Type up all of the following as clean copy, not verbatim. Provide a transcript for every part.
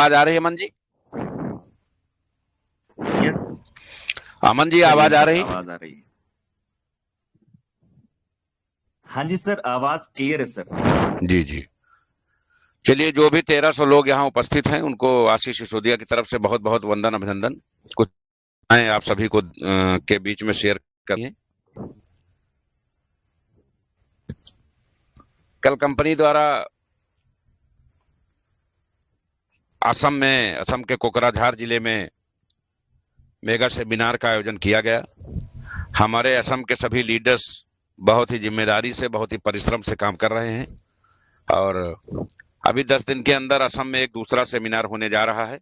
आवाज आ रही है अमन जी? यस अमन जी, सर, आवाज यस आ सर, रही? आवाज आ रही है। हाँ जी सर, आवाज क्लियर है सर। जी जी। चलिए, जो भी 1300 लोग यहाँ उपस्थित हैं उनको आशीष सिसोदिया की तरफ से बहुत बहुत वंदन अभिनंदन। कुछ आए आप सभी को के बीच में शेयर करिए। कल कंपनी द्वारा असम के कोकराझार जिले में मेगा सेमिनार का आयोजन किया गया। हमारे असम के सभी लीडर्स बहुत ही जिम्मेदारी से, बहुत ही परिश्रम से काम कर रहे हैं और अभी 10 दिन के अंदर असम में एक दूसरा सेमिनार होने जा रहा है।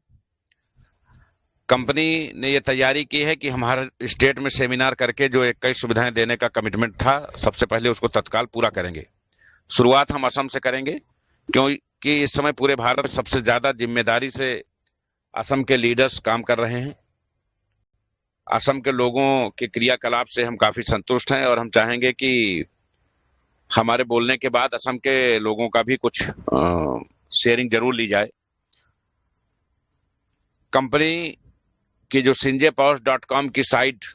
कंपनी ने ये तैयारी की है कि हमारे स्टेट में सेमिनार करके जो 21 सुविधाएं देने का कमिटमेंट था, सबसे पहले उसको तत्काल पूरा करेंगे। शुरुआत हम असम से करेंगे क्योंकि इस समय पूरे भारत में सबसे ज्यादा जिम्मेदारी से असम के लीडर्स काम कर रहे हैं। असम के लोगों के क्रियाकलाप से हम काफी संतुष्ट हैं और हम चाहेंगे कि हमारे बोलने के बाद असम के लोगों का भी कुछ शेयरिंग जरूर ली जाए। कंपनी की जो sinjaypowers.com की साइट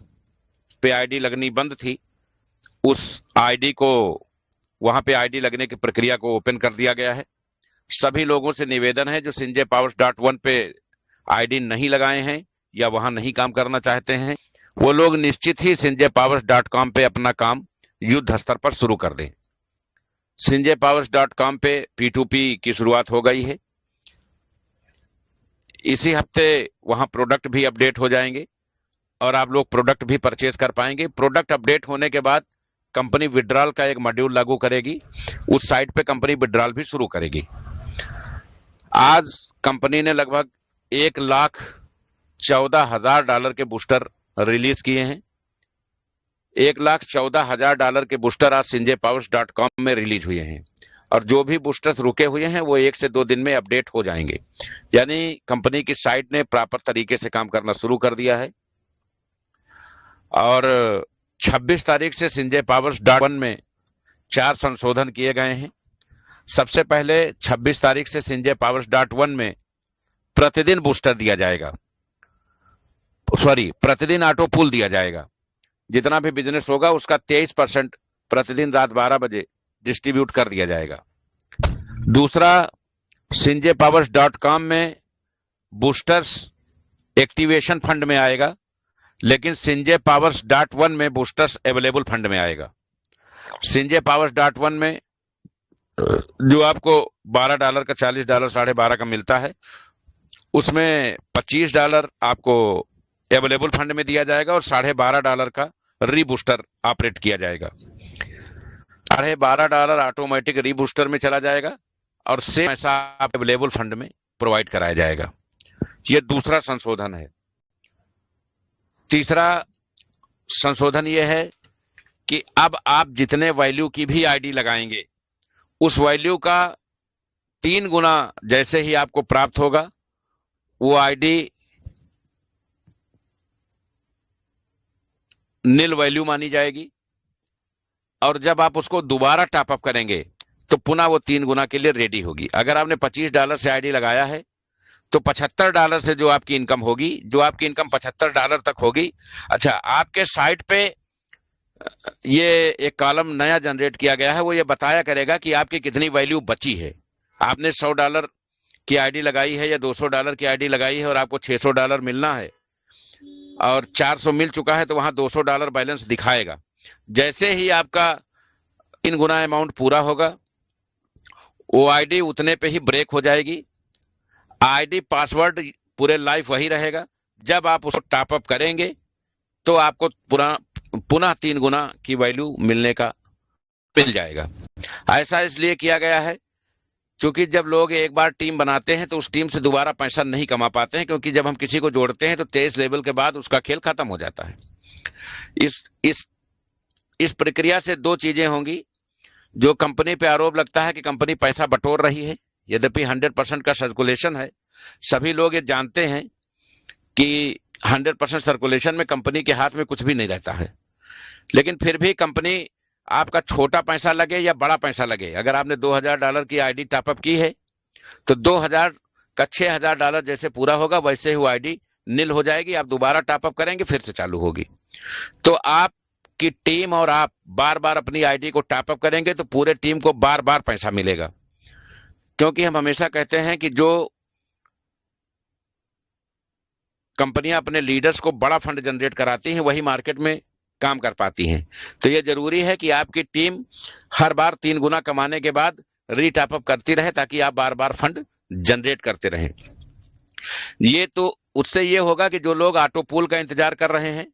पे आईडी लगनी बंद थी, उस आईडी को, वहां पे आईडी लगने की प्रक्रिया को ओपन कर दिया गया है। सभी लोगों से निवेदन है जो sinjaypowers.1 पे आईडी नहीं लगाए हैं या वहां नहीं काम करना चाहते हैं, वो लोग निश्चित ही sinjaypowers.com पे अपना काम युद्ध स्तर पर शुरू कर दें। sinjaypowers.com पे P2P की शुरुआत हो गई है। इसी हफ्ते वहां प्रोडक्ट भी अपडेट हो जाएंगे और आप लोग प्रोडक्ट भी परचेज कर पाएंगे। प्रोडक्ट अपडेट होने के बाद कंपनी विड्रॉल का एक मॉड्यूल लागू करेगी। उस साइट पे कंपनी विड्रॉल भी शुरू करेगी। आज कंपनी ने लगभग $1,14,000 के बूस्टर रिलीज किए हैं। $1,14,000 के बूस्टर आज sinjaypowers.com में रिलीज हुए हैं और जो भी बूस्टर्स रुके हुए हैं वो 1 से 2 दिन में अपडेट हो जाएंगे। यानी कंपनी की साइट ने प्रॉपर तरीके से काम करना शुरू कर दिया है और 26 तारीख से sinjaypowers.1 में 4 संशोधन किए गए हैं। सबसे पहले 26 तारीख से sinjaypowers.1 में प्रतिदिन बूस्टर दिया जाएगा, प्रतिदिन ऑटो पुल दिया जाएगा। जितना भी बिजनेस होगा उसका 23% प्रतिदिन रात 12 बजे डिस्ट्रीब्यूट कर दिया जाएगा। दूसरा, sinjaypowers.com में बूस्टर्स एक्टिवेशन फंड में आएगा, लेकिन sinjaypowers.1 में बूस्टर्स अवेलेबल फंड में आएगा। sinjaypowers.1 में जो आपको $12 का, $40, $12.5 का मिलता है, उसमें $25 आपको अवेलेबल फंड में दिया जाएगा और $12.5 का रीबूस्टर ऑपरेट किया जाएगा। $12.5 ऑटोमेटिक रीबूस्टर में चला जाएगा और सेम पैसा आप अवेलेबल फंड में प्रोवाइड कराया जाएगा। यह दूसरा संशोधन है। तीसरा संशोधन यह है कि अब आप जितने वैल्यू की भी आईडी लगाएंगे, उस वैल्यू का 3 गुना जैसे ही आपको प्राप्त होगा, वो आईडी नील वैल्यू मानी जाएगी और जब आप उसको दोबारा टॉपअप करेंगे तो पुनः वो 3 गुना के लिए रेडी होगी। अगर आपने $25 से आईडी लगाया है तो $75 से जो आपकी इनकम होगी, जो आपकी इनकम $75 तक होगी। अच्छा, आपके साइट पे ये एक कॉलम नया जनरेट किया गया है, वो ये बताया करेगा कि आपकी कितनी वैल्यू बची है। आपने $100 की आईडी लगाई है या $200 की आईडी लगाई है और आपको $600 मिलना है और 400 मिल चुका है, तो वहां $200 बैलेंस दिखाएगा। जैसे ही आपका 3 गुना अमाउंट पूरा होगा, वो आईडी उतने पे ही ब्रेक हो जाएगी। आईडी पासवर्ड पूरे लाइफ वही रहेगा। जब आप उसको टॉपअप करेंगे तो आपको पुनः 3 गुना की वैल्यू मिलने का मिल जाएगा। ऐसा इसलिए किया गया है क्योंकि जब लोग एक बार टीम बनाते हैं तो उस टीम से दोबारा पैसा नहीं कमा पाते हैं, क्योंकि जब हम किसी को जोड़ते हैं तो 23 लेवल के बाद उसका खेल खत्म हो जाता है। इस प्रक्रिया से 2 चीजें होंगी। जो कंपनी पे आरोप लगता है कि कंपनी पैसा बटोर रही है, यद्यपि 100% का सर्कुलेशन है, सभी लोग ये जानते हैं कि 100% सर्कुलेशन में कंपनी के हाथ में कुछ भी नहीं रहता है, लेकिन फिर भी कंपनी, आपका छोटा पैसा लगे या बड़ा पैसा लगे, अगर आपने $2,000 की आईडी टॉपअप की है तो 2,000 का $6000 जैसे पूरा होगा वैसे ही वो आईडी नील हो जाएगी, आप दोबारा टॉपअप करेंगे फिर से चालू होगी। तो आपकी टीम और आप बार बार अपनी आईडी को टॉपअप करेंगे तो पूरे टीम को बार बार पैसा मिलेगा, क्योंकि हम हमेशा कहते हैं कि जो कंपनियां अपने लीडर्स को बड़ा फंड जनरेट कराती हैं वही मार्केट में काम कर पाती हैं। तो ये जरूरी है कि आपकी टीम हर बार 3 गुना कमाने के बाद रीटॉपअप करती रहे ताकि आप बार बार फंड जनरेट करते रहें। ये तो उससे ये होगा कि जो लोग ऑटो पूल का इंतजार कर रहे हैं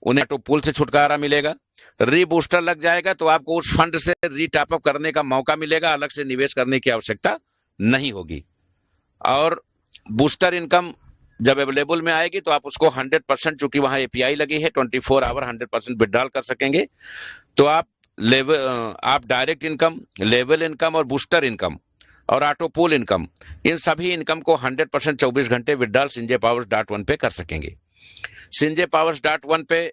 उन्हें ऑटो पूल से छुटकारा मिलेगा, रीबूस्टर लग जाएगा तो आपको उस फंड से रीटॉपअप करने का मौका मिलेगा, अलग से निवेश करने की आवश्यकता नहीं होगी। और बूस्टर इनकम जब अवेलेबल में आएगी तो आप उसको 100%, चूंकि वहां एपीआई लगी है 24 आवर 100% विड्रॉल कर सकेंगे। तो आप डायरेक्ट इनकम, लेवल इनकम और बूस्टर इनकम और ऑटो पूल इनकम, इन सभी इनकम को 100% 24 घंटे विड्रॉल संजय पावर्स .1 पे कर सकेंगे। संजय पावर्स .1 पे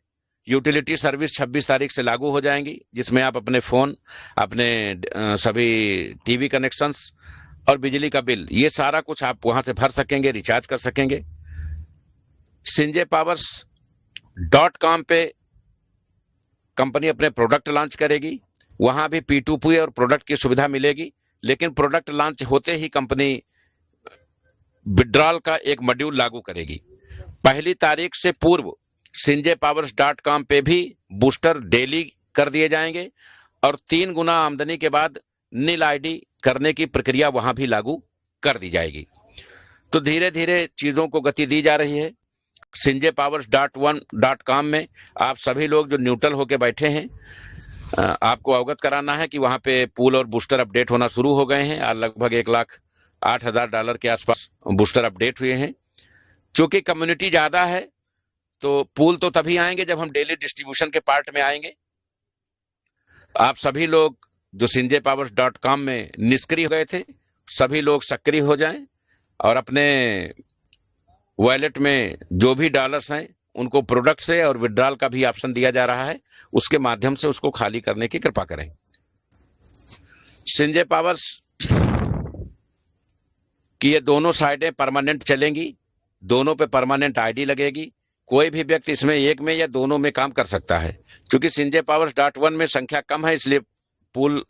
यूटिलिटी सर्विस 26 तारीख से लागू हो जाएंगी, जिसमें आप अपने फोन, अपने सभी टीवी कनेक्शंस और बिजली का बिल, ये सारा कुछ आप वहां से भर सकेंगे, रिचार्ज कर सकेंगे। संजय पावर्स .com पे कंपनी अपने प्रोडक्ट लॉन्च करेगी, वहां भी P2P और प्रोडक्ट की सुविधा मिलेगी, लेकिन प्रोडक्ट लॉन्च होते ही कंपनी विड्रॉल का एक मॉड्यूल लागू करेगी। 1 तारीख से पूर्व संजय पावर्स .com पे भी बूस्टर डेली कर दिए जाएंगे और 3 गुना आमदनी के बाद नील आईडी करने की प्रक्रिया वहां भी लागू कर दी जाएगी। तो धीरे धीरे चीजों को गति दी जा रही है। संजय पावर्स .com में आप सभी लोग जो न्यूट्रल होके बैठे हैं, आपको अवगत कराना है कि वहां पे पूल और बूस्टर अपडेट होना शुरू हो गए हैं। आज लगभग $1,08,000 के आसपास बूस्टर अपडेट हुए हैं। चूंकि कम्युनिटी ज्यादा है तो पूल तो तभी आएंगे जब हम डेली डिस्ट्रीब्यूशन के पार्ट में आएंगे। आप सभी लोग जो संजय पावर्स .com में निष्क्रिय हो गए थे, सभी लोग सक्रिय हो जाएं और अपने वॉलेट में जो भी डॉलर्स हैं उनको प्रोडक्ट से और विड्रॉल का भी ऑप्शन दिया जा रहा है, उसके माध्यम से उसको खाली करने की कृपा करें। संजय पावर्स की ये दोनों साइडें परमानेंट चलेंगी, दोनों पे परमानेंट आईडी लगेगी। कोई भी व्यक्ति इसमें एक में या दोनों में काम कर सकता है। क्योंकि संजय पावर्स .1 में संख्या कम है, इसलिए पूल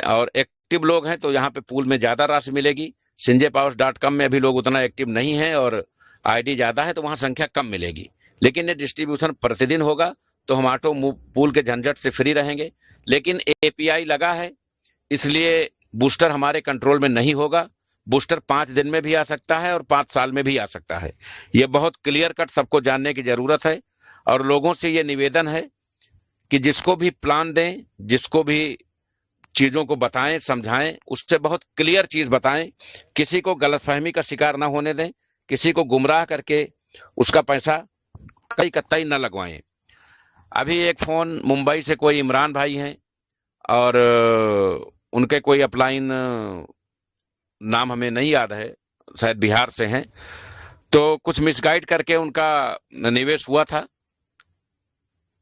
और एक्टिव लोग हैं तो यहाँ पे पूल में ज्यादा राशि मिलेगी। संजय पावर्स .com में अभी लोग उतना एक्टिव नहीं है और आईडी ज्यादा है तो वहां संख्या कम मिलेगी। लेकिन ये डिस्ट्रीब्यूशन प्रतिदिन होगा तो हम ऑटो पूल के झंझट से फ्री रहेंगे। लेकिन एपीआई लगा है इसलिए बूस्टर हमारे कंट्रोल में नहीं होगा। बूस्टर 5 दिन में भी आ सकता है और 5 साल में भी आ सकता है। ये बहुत क्लियर कट सबको जानने की जरूरत है और लोगों से ये निवेदन है कि जिसको भी प्लान दें, जिसको भी चीजों को बताएं, समझाएं, उससे बहुत क्लियर चीज बताएं। किसी को गलतफहमी का शिकार ना होने दें, किसी को गुमराह करके उसका पैसा कई कतई न लगवाएं। अभी एक फोन मुंबई से कोई इमरान भाई हैं और उनके कोई अपलाइन, नाम हमें नहीं याद है, शायद बिहार से हैं, तो कुछ मिसगाइड करके उनका निवेश हुआ था।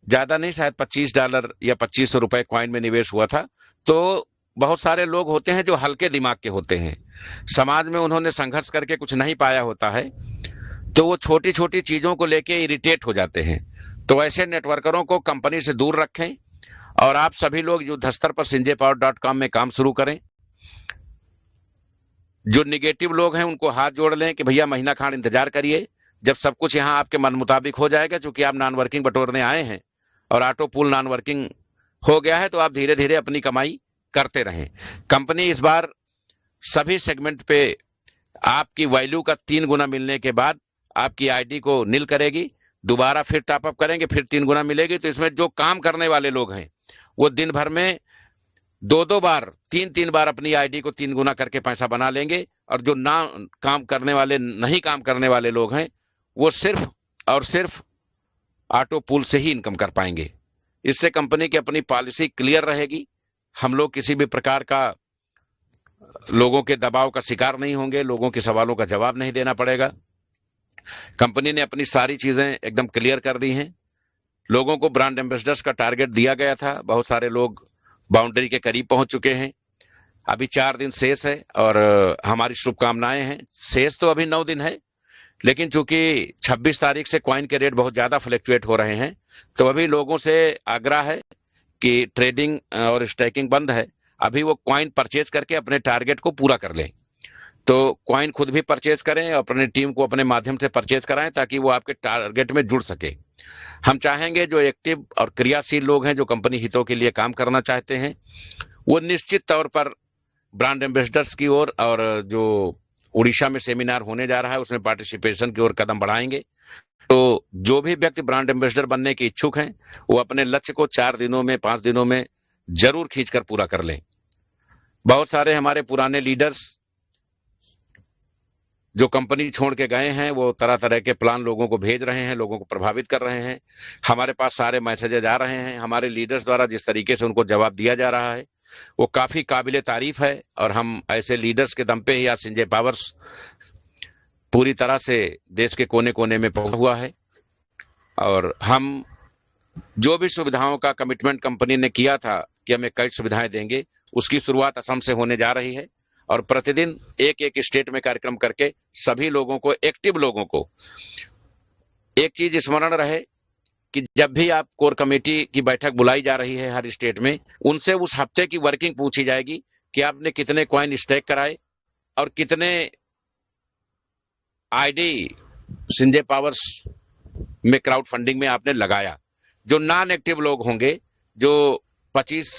ज्यादा नहीं, शायद $25 या ₹2500 कॉइन में निवेश हुआ था। तो बहुत सारे लोग होते हैं जो हल्के दिमाग के होते हैं, समाज में उन्होंने संघर्ष करके कुछ नहीं पाया होता है, तो वो छोटी छोटी चीजों को लेके इरिटेट हो जाते हैं। तो ऐसे नेटवर्करों को कंपनी से दूर रखें और आप सभी लोग युद्ध स्तर पर संजय पावर .com में काम शुरू करें। जो निगेटिव लोग हैं उनको हाथ जोड़ लें कि भैया महीना खान इंतजार करिए, जब सब कुछ यहाँ आपके मन मुताबिक हो जाएगा। क्योंकि आप नॉन वर्किंग बटोरने आए हैं और ऑटो पूल नॉन वर्किंग हो गया है तो आप धीरे धीरे अपनी कमाई करते रहें। कंपनी इस बार सभी सेगमेंट पे आपकी वैल्यू का 3 गुना मिलने के बाद आपकी आईडी को नील करेगी, दोबारा फिर टॉपअप करेंगे, फिर 3 गुना मिलेगी। तो इसमें जो काम करने वाले लोग हैं वो दिन भर में 2-2 बार, 3-3 बार अपनी आईडी को 3 गुना करके पैसा बना लेंगे। और जो ना काम करने वाले, नहीं काम करने वाले लोग हैं वो सिर्फ और सिर्फ ऑटो पूल से ही इनकम कर पाएंगे। इससे कंपनी की अपनी पॉलिसी क्लियर रहेगी। हम लोग किसी भी प्रकार का लोगों के दबाव का शिकार नहीं होंगे, लोगों के सवालों का जवाब नहीं देना पड़ेगा। कंपनी ने अपनी सारी चीजें एकदम क्लियर कर दी हैं। लोगों को ब्रांड एम्बेसडर्स का टारगेट दिया गया था, बहुत सारे लोग बाउंड्री के करीब पहुंच चुके हैं। अभी 4 दिन शेष है और हमारी शुभकामनाएं हैं। शेष तो अभी 9 दिन है, लेकिन चूंकि 26 तारीख से कॉइन के रेट बहुत ज्यादा फ्लक्चुएट हो रहे हैं, तो अभी लोगों से आग्रह है कि ट्रेडिंग और स्टैकिंग बंद है, अभी वो कॉइन परचेज करके अपने टारगेट को पूरा कर लें। तो कॉइन खुद भी परचेज करें और अपनी टीम को अपने माध्यम से परचेज कराएं, ताकि वो आपके टारगेट में जुड़ सके। हम चाहेंगे जो एक्टिव और क्रियाशील लोग हैं, जो कंपनी हितों के लिए काम करना चाहते हैं, वो निश्चित तौर पर ब्रांड एम्बेसडर्स की ओर और जो उड़ीसा में सेमिनार होने जा रहा है उसमें पार्टिसिपेशन की ओर कदम बढ़ाएंगे। तो जो भी व्यक्ति ब्रांड एम्बेसडर बनने के इच्छुक हैं, वो अपने लक्ष्य को 4 दिनों में, 5 दिनों में जरूर खींचकर पूरा कर लें। बहुत सारे हमारे पुराने लीडर्स जो कंपनी छोड़ के गए हैं, वो तरह तरह के प्लान लोगों को भेज रहे हैं, लोगों को प्रभावित कर रहे हैं। हमारे पास सारे मैसेजेज आ रहे हैं, हमारे लीडर्स द्वारा जिस तरीके से उनको जवाब दिया जा रहा है वो काफी काबिले तारीफ है। और हम ऐसे लीडर्स के दम पे ही आज संजय पावर्स पूरी तरह से देश के कोने कोने में पहुंचा हुआ है। और हम जो भी सुविधाओं का कमिटमेंट कंपनी ने किया था कि हमें कई सुविधाएं देंगे, उसकी शुरुआत असम से होने जा रही है। और प्रतिदिन एक एक स्टेट में कार्यक्रम करके सभी लोगों को, एक्टिव लोगों को, एक चीज स्मरण रहे कि जब भी आप कोर कमेटी की बैठक बुलाई जा रही है हर स्टेट में, उनसे उस हफ्ते की वर्किंग पूछी जाएगी कि आपने कितने कॉइन स्टैक कराए और कितने आईडी संजय पावर्स में क्राउड फंडिंग में आपने लगाया। जो नॉन एक्टिव लोग होंगे, जो 25,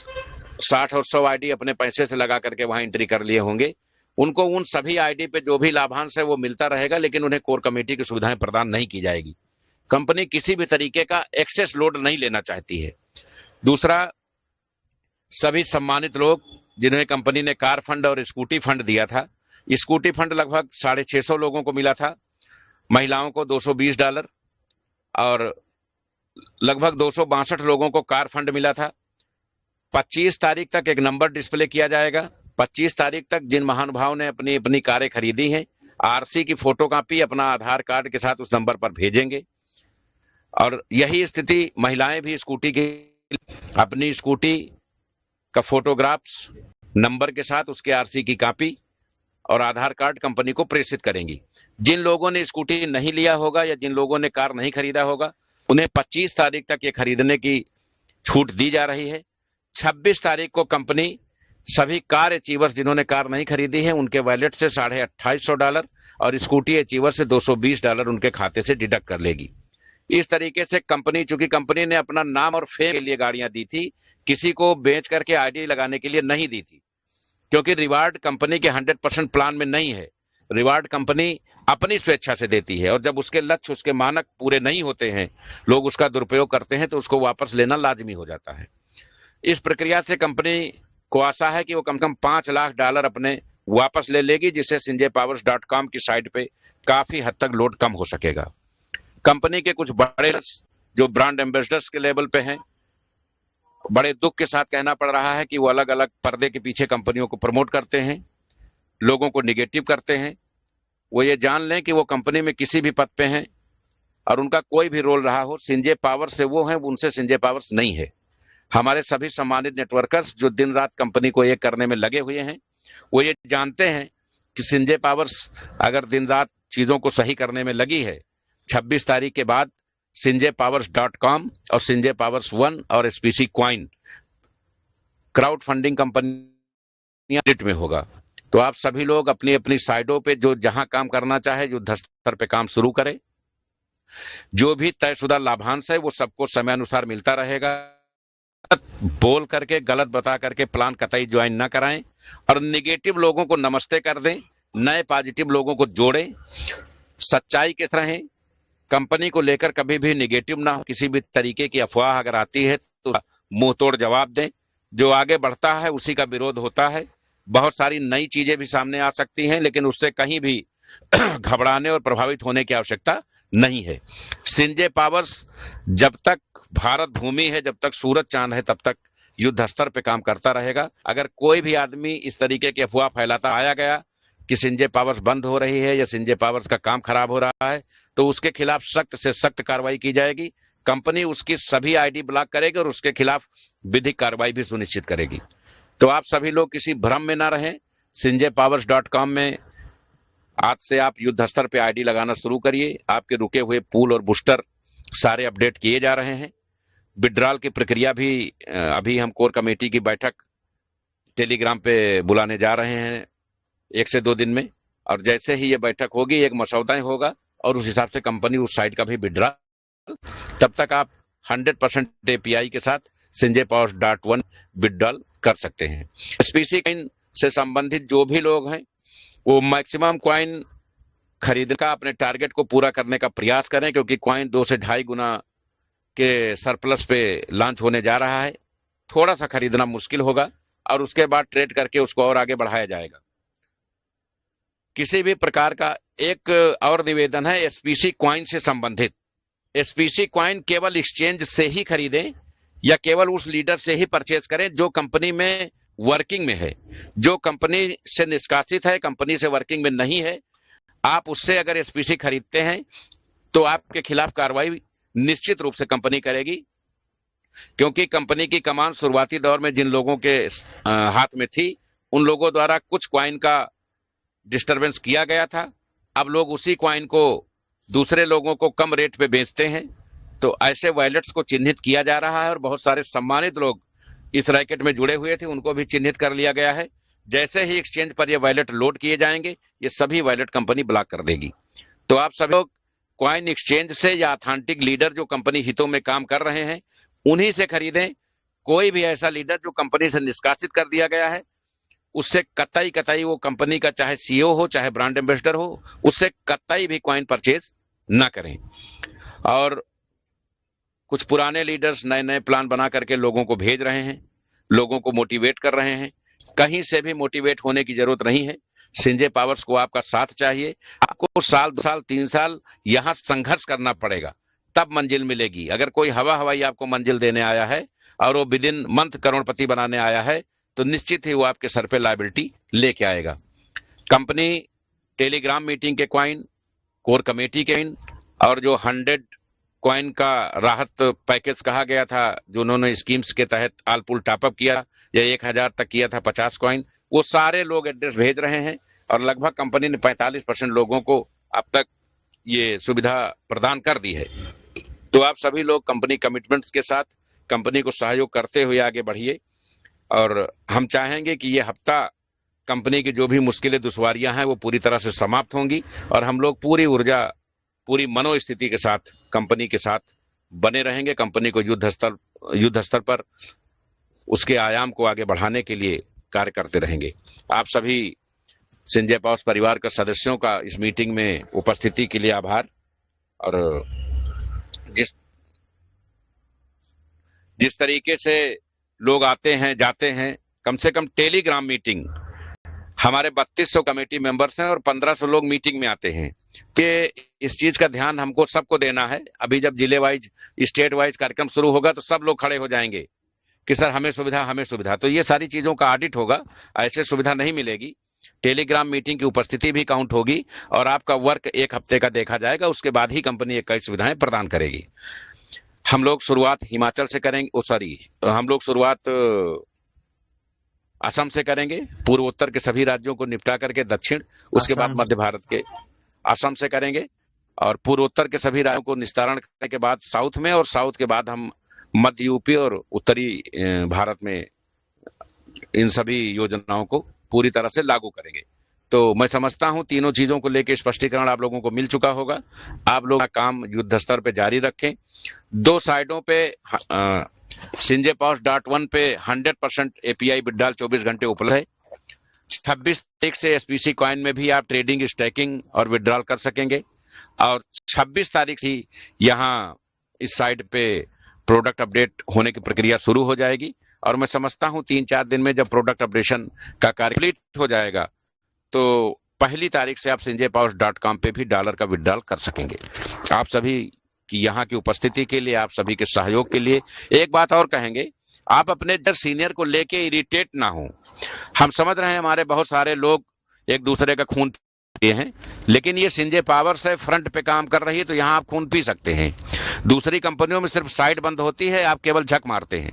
60 और 100 आईडी अपने पैसे से लगा करके वहां एंट्री कर लिए होंगे, उनको उन सभी आईडी पे जो भी लाभांश है वो मिलता रहेगा, लेकिन उन्हें कोर कमेटी की सुविधाएं प्रदान नहीं की जाएगी। कंपनी किसी भी तरीके का एक्सेस लोड नहीं लेना चाहती है। दूसरा, सभी सम्मानित लोग जिन्हें कंपनी ने कार फंड और स्कूटी फंड दिया था, स्कूटी फंड लगभग 650 लोगों को मिला था, महिलाओं को $220 और लगभग 262 लोगों को कार फंड मिला था। 25 तारीख तक एक नंबर डिस्प्ले किया जाएगा। 25 तारीख तक जिन महानुभाव ने अपनी अपनी कारें खरीदी हैं, आरसी की फोटोकॉपी अपना आधार कार्ड के साथ उस नंबर पर भेजेंगे। और यही स्थिति महिलाएं भी स्कूटी की अपनी स्कूटी का फोटोग्राफ्स नंबर के साथ उसके आरसी की कॉपी और आधार कार्ड कंपनी को प्रेषित करेंगी। जिन लोगों ने स्कूटी नहीं लिया होगा या जिन लोगों ने कार नहीं खरीदा होगा, उन्हें 25 तारीख तक ये खरीदने की छूट दी जा रही है। 26 तारीख को कंपनी सभी कार अचीवर्स जिन्होंने कार नहीं खरीदी है उनके वॉलेट से $2800 और स्कूटी अचीवर से $220 उनके खाते से डिडक्ट कर लेगी। इस तरीके से कंपनी, चूंकि कंपनी ने अपना नाम और फेम के लिए गाड़ियां दी थी, किसी को बेच करके आईडी लगाने के लिए नहीं दी थी, क्योंकि रिवार्ड कंपनी के 100% प्लान में नहीं है। रिवार्ड कंपनी अपनी स्वेच्छा से देती है और जब उसके लक्ष्य, उसके मानक पूरे नहीं होते हैं, लोग उसका दुरुपयोग करते हैं, तो उसको वापस लेना लाजमी हो जाता है। इस प्रक्रिया से कंपनी को आशा है कि वो कम से कम $5 लाख अपने वापस ले लेगी, जिससे sanjaypowers.com की साइट पे काफी हद तक लोड कम हो सकेगा। कंपनी के कुछ बड़े जो ब्रांड एम्बेसडर्स के लेवल पे हैं, बड़े दुख के साथ कहना पड़ रहा है कि वो अलग अलग पर्दे के पीछे कंपनियों को प्रमोट करते हैं, लोगों को निगेटिव करते हैं। वो ये जान लें कि वो कंपनी में किसी भी पद पे हैं और उनका कोई भी रोल रहा हो, संजय पावर्स से वो हैं, उनसे संजय पावर्स नहीं है। हमारे सभी सम्मानित नेटवर्कर्स जो दिन रात कंपनी को एक करने में लगे हुए हैं, वो ये जानते हैं कि संजय पावर्स अगर दिन रात चीजों को सही करने में लगी है, 26 तारीख के बाद sanjaypowers.com और संजय पावर्स 1 और SPC coin crowd funding company में होगा। तो आप सभी लोग अपनी अपनी साइडों पे जो जहां काम करना चाहे, युद्ध स्तर पे काम शुरू करें। जो भी तयशुदा लाभांश है वो सबको समय अनुसार मिलता रहेगा। बोल करके, गलत बता करके प्लान कतई ज्वाइन ना कराएं और निगेटिव लोगों को नमस्ते कर दें, नए पॉजिटिव लोगों को जोड़ें, सच्चाई के साथ रहें। कंपनी को लेकर कभी भी निगेटिव ना हो, किसी भी तरीके की अफवाह अगर आती है तो मुंह तोड़ जवाब दें। जो आगे बढ़ता है उसी का विरोध होता है। बहुत सारी नई चीजें भी सामने आ सकती हैं, लेकिन उससे कहीं भी घबराने और प्रभावित होने की आवश्यकता नहीं है। संजय पावर्स जब तक भारत भूमि है, जब तक सूरज चांद है, तब तक युद्ध स्तर पे काम करता रहेगा। अगर कोई भी आदमी इस तरीके की अफवाह फैलाता आया गया कि संजय पावर्स बंद हो रही है या संजय पावर्स का काम खराब हो रहा है, तो उसके खिलाफ सख्त से सख्त कार्रवाई की जाएगी। कंपनी उसकी सभी आईडी ब्लॉक करेगी और उसके खिलाफ विधिक कार्रवाई भी सुनिश्चित करेगी। तो आप सभी लोग किसी भ्रम में ना रहें। sinjaypowers.com में आज से आप युद्ध स्तर पे आईडी लगाना शुरू करिए। आपके रुके हुए पूल और बूस्टर सारे अपडेट किए जा रहे हैं। विड्रॉल की प्रक्रिया भी अभी हम कोर कमेटी की बैठक टेलीग्राम पे बुलाने जा रहे हैं 1 से 2 दिन में, और जैसे ही ये बैठक होगी एक मसौदा होगा और उस हिसाब से कंपनी उस साइड का भी विड्रॉल, तब तक आप 100% एपीआई के साथ sinjaypowers.1 विड्रॉल कर सकते हैं। एसपीसी कॉइन से संबंधित जो भी लोग हैं वो मैक्सिमम कॉइन खरीदने का, अपने टारगेट को पूरा करने का प्रयास करें, क्योंकि कॉइन 2 से 2.5 गुना के सरप्लस पे लॉन्च होने जा रहा है। थोड़ा सा खरीदना मुश्किल होगा और उसके बाद ट्रेड करके उसको और आगे बढ़ाया जाएगा। किसी भी प्रकार का एक और निवेदन है एसपीसी कॉइन से संबंधित, एसपीसी कॉइन केवल एक्सचेंज से ही खरीदें या केवल उस लीडर से ही परचेज करें जो कंपनी में वर्किंग में है। जो कंपनी से निष्कासित है, कंपनी से वर्किंग में नहीं है, आप उससे अगर एसपीसी खरीदते हैं तो आपके खिलाफ कार्रवाई निश्चित रूप से कंपनी करेगी, क्योंकि कंपनी की कमान शुरुआती दौर में जिन लोगों के हाथ में थी उन लोगों द्वारा कुछ कॉइन का डिस्टरबेंस किया गया था। अब लोग उसी कॉइन को दूसरे लोगों को कम रेट पे बेचते हैं, तो ऐसे वॉलेट्स को चिन्हित किया जा रहा है और बहुत सारे सम्मानित लोग इस रैकेट में जुड़े हुए थे, उनको भी चिन्हित कर लिया गया है। जैसे ही एक्सचेंज पर ये वॉलेट लोड किए जाएंगे, ये सभी वॉलेट कंपनी ब्लॉक कर देगी। तो आप सभी लोग कॉइन एक्सचेंज से या ऑथेंटिक लीडर जो कंपनी हितों में काम कर रहे हैं उन्हीं से खरीदें। कोई भी ऐसा लीडर जो कंपनी से निष्कासित कर दिया गया है उससे कतई कतई, वो कंपनी का चाहे सीईओ हो चाहे ब्रांड एम्बेसडर हो, उससे कतई भी कॉइन परचेज ना करें। और कुछ पुराने लीडर्स नए नए प्लान बना करके लोगों को भेज रहे हैं, लोगों को मोटिवेट कर रहे हैं। कहीं से भी मोटिवेट होने की जरूरत नहीं है। संजय पावर्स को आपका साथ चाहिए। आपको साल 2 साल 3 साल यहां संघर्ष करना पड़ेगा, तब मंजिल मिलेगी। अगर कोई हवाई आपको मंजिल देने आया है और वो विदिन मंथ करोड़पति बनाने आया है, तो निश्चित ही वो आपके सर पे लायबिलिटी लेके आएगा। कंपनी टेलीग्राम मीटिंग के कॉइन, कोर कमेटी के कॉइन और जो 100 कॉइन का राहत पैकेज कहा गया था, जो उन्होंने स्कीम्स के तहत आल पुल टॉपअप किया या 1000 तक किया था 50 कॉइन, वो सारे लोग एड्रेस भेज रहे हैं और लगभग कंपनी ने 45% लोगों को अब तक ये सुविधा प्रदान कर दी है। तो आप सभी लोग कंपनी कमिटमेंट्स के साथ कंपनी को सहयोग करते हुए आगे बढ़िए, और हम चाहेंगे कि ये हफ्ता कंपनी की जो भी मुश्किलें दुश्वारियां हैं वो पूरी तरह से समाप्त होंगी और हम लोग पूरी ऊर्जा, पूरी मनोस्थिति के साथ कंपनी के साथ बने रहेंगे। कंपनी को युद्ध स्तर पर उसके आयाम को आगे बढ़ाने के लिए कार्य करते रहेंगे। आप सभी संजय पावर्स परिवार के सदस्यों का इस मीटिंग में उपस्थिति के लिए आभार। और जिस तरीके से लोग आते हैं जाते हैं, कम से कम टेलीग्राम मीटिंग, हमारे 3200 कमेटी मेंबर्स हैं और 1500 लोग मीटिंग में आते हैं। कि इस चीज का ध्यान हमको सबको देना है। अभी जब जिले वाइज, स्टेट वाइज कार्यक्रम शुरू होगा तो सब लोग खड़े हो जाएंगे कि सर हमें सुविधा, हमें सुविधा। तो ये सारी चीजों का ऑडिट होगा, ऐसे सुविधा नहीं मिलेगी। टेलीग्राम मीटिंग की उपस्थिति भी काउंट होगी और आपका वर्क 1 हफ्ते का देखा जाएगा, उसके बाद ही कंपनी कई सुविधाएं प्रदान करेगी। हम लोग शुरुआत हिमाचल से करेंगे, हम लोग शुरुआत असम से करेंगे, पूर्वोत्तर के सभी राज्यों को निपटा करके दक्षिण, उसके बाद मध्य भारत के असम से करेंगे और पूर्वोत्तर के सभी राज्यों को निस्तारण करने के बाद साउथ में, और साउथ के बाद हम मध्य यूपी और उत्तरी भारत में इन सभी योजनाओं को पूरी तरह से लागू करेंगे। तो मैं समझता हूं तीनों चीजों को लेकर स्पष्टीकरण आप लोगों को मिल चुका होगा। आप लोग काम युद्ध स्तर पे जारी रखें। 2 साइडों पे sinjaypowers.1 पे 100% एपीआई विड्रॉल 24 घंटे उपलब्ध है। 26 तारीख से एसपीसी कॉइन में भी आप ट्रेडिंग, स्टैकिंग और विड्रॉल कर सकेंगे और 26 तारीख से यहाँ इस साइड पे प्रोडक्ट अपडेट होने की प्रक्रिया शुरू हो जाएगी। और मैं समझता हूँ 3-4 दिन में जब प्रोडक्ट अपडेशन का कार्य कंप्लीट हो जाएगा तो 1 तारीख से आप sinjaypowers.com पे भी डॉलर का विड्रॉल कर सकेंगे। आप सभी की यहाँ की उपस्थिति के लिए, आप सभी के सहयोग के लिए एक बात और कहेंगे, आप अपने सीनियर को लेके इरिटेट ना हो। हम समझ रहे हैं हमारे बहुत सारे लोग एक दूसरे का खून पीते हैं, लेकिन ये संजय पावर्स है, फ्रंट पे काम कर रही है, तो यहाँ आप खून पी सकते हैं। दूसरी कंपनियों में सिर्फ साइड बंद होती है, आप केवल झक मारते हैं।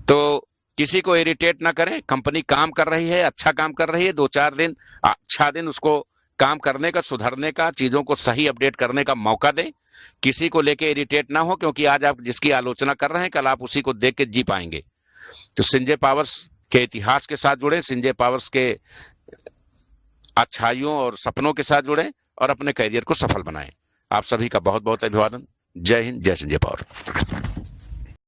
तो किसी को इरिटेट ना करें। कंपनी काम कर रही है, अच्छा काम कर रही है, 2-4 दिन अच्छा दिन उसको काम करने का, सुधरने का, चीजों को सही अपडेट करने का मौका दें। किसी को लेके इरिटेट ना हो, क्योंकि आज आप जिसकी आलोचना कर रहे हैं कल आप उसी को देख के जी पाएंगे। तो संजय पावर्स के इतिहास के साथ जुड़े, संजय पावर्स के अच्छाइयों और सपनों के साथ जुड़े और अपने करियर को सफल बनाएं। आप सभी का बहुत बहुत अभिवादन। जय हिंद, जय संजय पावर।